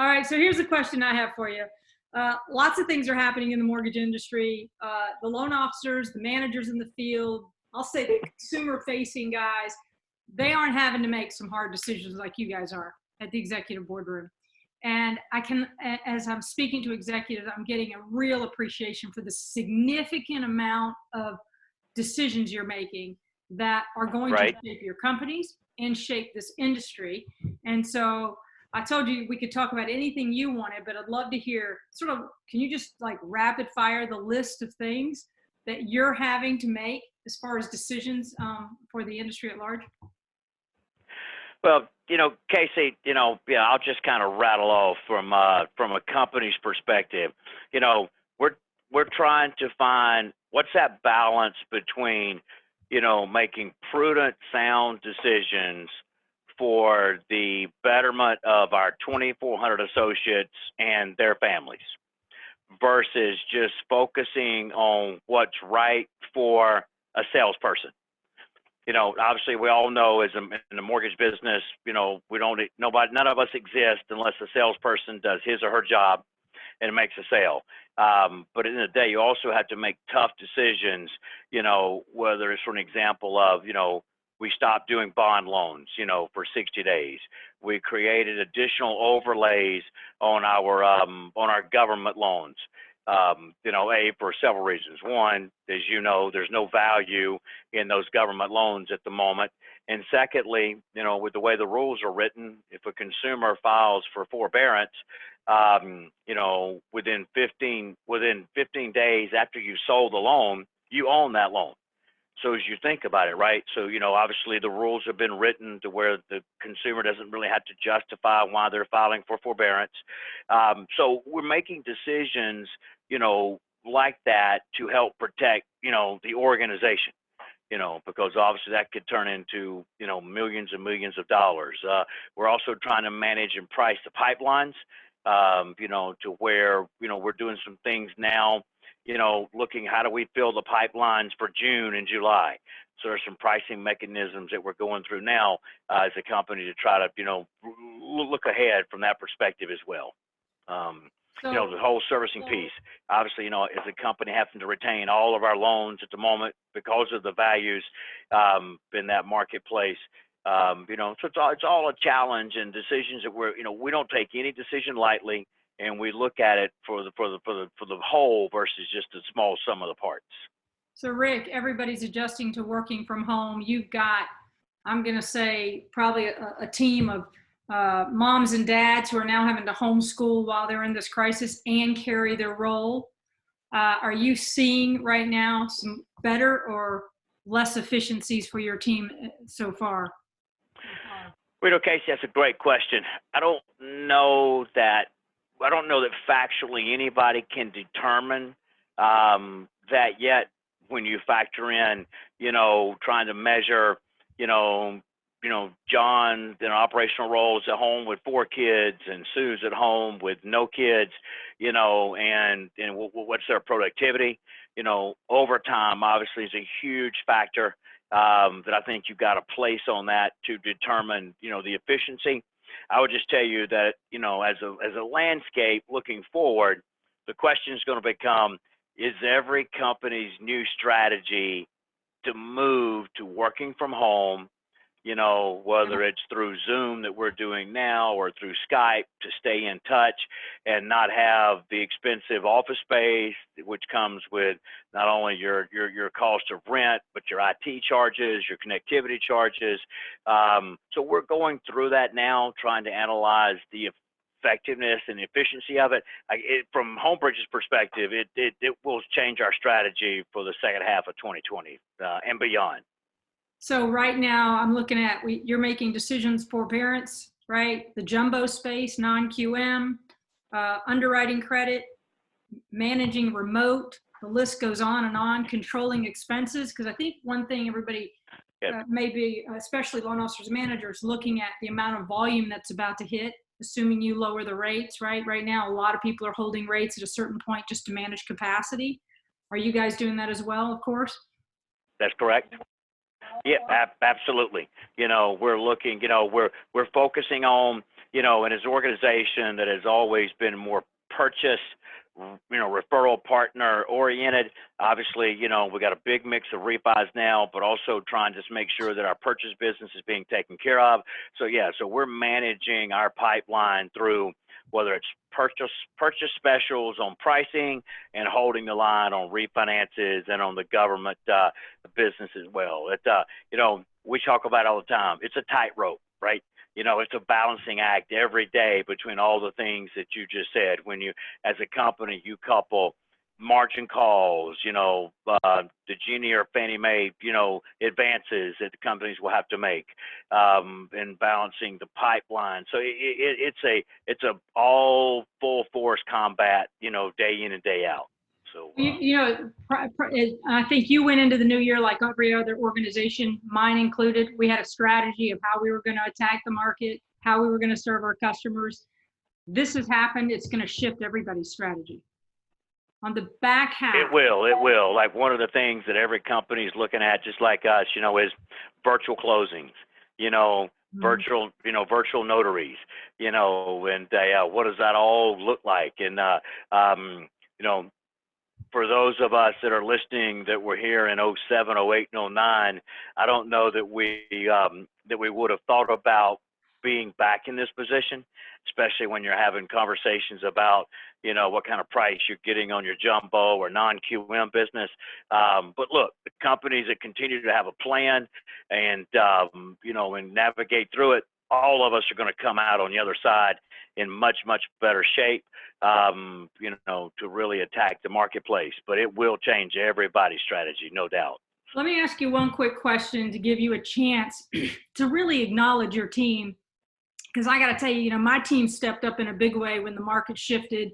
All right, so here's a question I have for you. Lots of things are happening in the mortgage industry. The loan officers, the managers in the field, I'll say the consumer-facing guys, they aren't having to make some hard decisions like you guys are at the executive boardroom. And I can, as I'm speaking to executives, I'm getting a real appreciation for the significant amount of decisions you're making that are going to shape your companies and shape this industry. And so I told you we could talk about anything you wanted, but I'd love to hear sort of, can you just like rapid fire the list of things that you're having to make as far as decisions for the industry at large? Well, Casey, I'll just kind of rattle off from a company's perspective. We're trying to find what's that balance between, making prudent, sound decisions for the betterment of our 2,400 associates and their families versus just focusing on what's right for a salesperson. Obviously we all know in the mortgage business, none of us exist unless a salesperson does his or her job and makes a sale. But in the day, you also have to make tough decisions, whether it's for an example of, we stopped doing bond loans, for 60 days. We created additional overlays on our government loans. For several reasons. One, as you know, there's no value in those government loans at the moment. And secondly, with the way the rules are written, if a consumer files for forbearance, within 15 days after you sold the loan, you own that loan. So as you think about it, right? So, obviously the rules have been written to where the consumer doesn't really have to justify why they're filing for forbearance. So we're making decisions, like that to help protect, the organization, because obviously that could turn into, millions and millions of dollars. We're also trying to manage and price the pipelines, to where, we're doing some things now, looking how do we fill the pipelines for June and July. So there's some pricing mechanisms that we're going through now as a company to try to, look ahead from that perspective as well. The whole servicing piece, obviously, as a company having to retain all of our loans at the moment because of the values in that marketplace. So it's all a challenge and decisions that we don't take any decision lightly, and we look at it for the whole versus just the small sum of the parts. So Rick, everybody's adjusting to working from home. You've got, I'm going to say, probably a team of moms and dads who are now having to homeschool while they're in this crisis and carry their role. Are you seeing right now some better or less efficiencies for your team so far? Well, Casey, that's a great question. I don't know that factually anybody can determine that yet. When you factor in, trying to measure, John in operational roles at home with 4 kids and Sue's at home with no kids, and what's their productivity? Overtime obviously is a huge factor that I think you've got to place on that to determine, the efficiency. I would just tell you that, as a landscape looking forward, the question is going to become, is every company's new strategy to move to working from home, whether it's through Zoom that we're doing now or through Skype to stay in touch and not have the expensive office space, which comes with not only your cost of rent, but your IT charges, your connectivity charges. So we're going through that now, trying to analyze the effectiveness and the efficiency of it. From Homebridge's perspective, it will change our strategy for the second half of 2020 and beyond. So right now I'm looking at, you're making decisions for parents, right? The jumbo space, non-QM, underwriting credit, managing remote, the list goes on, controlling expenses. Because I think one thing everybody maybe, especially loan officers and managers, looking at the amount of volume that's about to hit, assuming you lower the rates, right? Right now, a lot of people are holding rates at a certain point just to manage capacity. Are you guys doing that as well, of course? That's correct. Yeah, absolutely. We're looking, we're focusing on, and as an organization that has always been more purchase, referral partner oriented. Obviously, we got a big mix of refis now, but also trying to just make sure that our purchase business is being taken care of. So yeah, so we're managing our pipeline through whether it's purchase specials on pricing and holding the line on refinances and on the government business as well. We talk about it all the time. It's a tightrope, right? It's a balancing act every day between all the things that you just said. When you, as a company, you couple margin calls, the Ginnie or Fannie Mae, advances that the companies will have to make, and balancing the pipeline. So it's a all full force combat, day in and day out. So, I think you went into the new year like every other organization, mine included. We had a strategy of how we were going to attack the market, how we were going to serve our customers. This has happened. It's going to shift everybody's strategy. On the back half. It will. Like one of the things that every company is looking at, just like us, is virtual closings, virtual notaries, and what does that all look like? And, for those of us that are listening that were here in 07, 08, and 09, I don't know that we would have thought about being back in this position, especially when you're having conversations about, what kind of price you're getting on your jumbo or non-QM business. But look, the companies that continue to have a plan and, and navigate through it, all of us are going to come out on the other side in much, much better shape, to really attack the marketplace. But it will change everybody's strategy, no doubt. Let me ask you one quick question to give you a chance to really acknowledge your team. Because I got to tell you, my team stepped up in a big way when the market shifted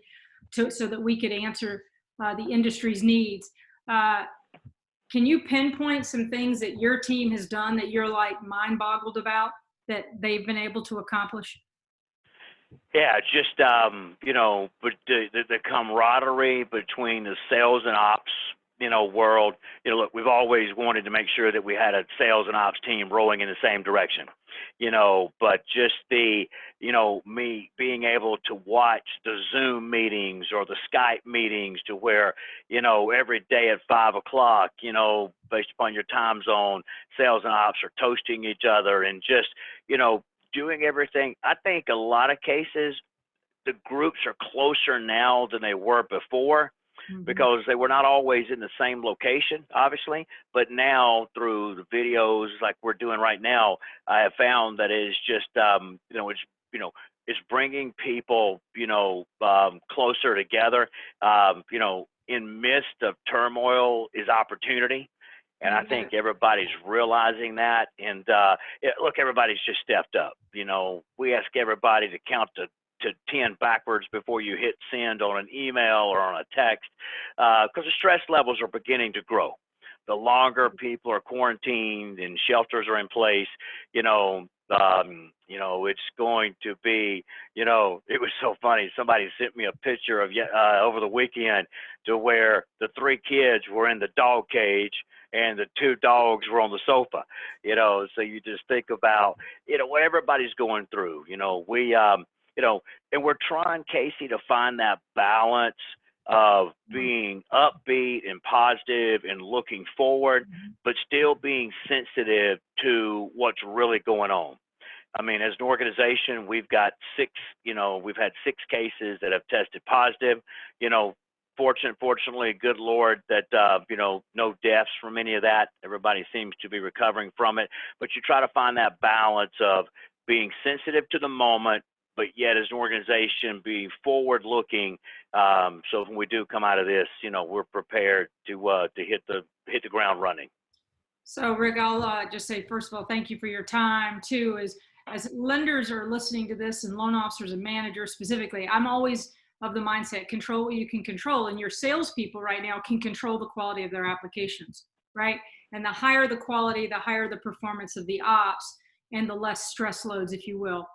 so that we could answer the industry's needs. Can you pinpoint some things that your team has done that you're like mind boggled about that they've been able to accomplish? Yeah, just, but the camaraderie between the sales and ops, world, look, we've always wanted to make sure that we had a sales and ops team rowing in the same direction, but just me being able to watch the Zoom meetings or the Skype meetings to where, every day at 5 o'clock, based upon your time zone, sales and ops are toasting each other and just, doing everything. I think a lot of cases, the groups are closer now than they were before. Mm-hmm. Because they were not always in the same location, obviously, but now through the videos like we're doing right now, I have found that it's just, it's bringing people, closer together. In midst of turmoil is opportunity. And I think everybody's realizing that. And look, everybody's just stepped up. We ask everybody to count to 10 backwards before you hit send on an email or on a text, because the stress levels are beginning to grow. The longer people are quarantined and shelters are in place, it's going to be, it was so funny. Somebody sent me a picture of over the weekend to where the 3 kids were in the dog cage and the 2 dogs were on the sofa, so you just think about, what everybody's going through, and we're trying, Casey, to find that balance of being upbeat and positive and looking forward, but still being sensitive to what's really going on. I mean, as an organization, we've got 6, we've had 6 cases that have tested positive, fortunately, good Lord, that, no deaths from any of that. Everybody seems to be recovering from it, but you try to find that balance of being sensitive to the moment, but yet as an organization be forward looking, so when we do come out of this, we're prepared to hit the ground running. So Rick, I'll just say, first of all, thank you for your time too. As lenders are listening to this and loan officers and managers specifically, I'm always of the mindset, control what you can control, and your salespeople right now can control the quality of their applications, right? And the higher the quality, the higher the performance of the ops and the less stress loads, if you will.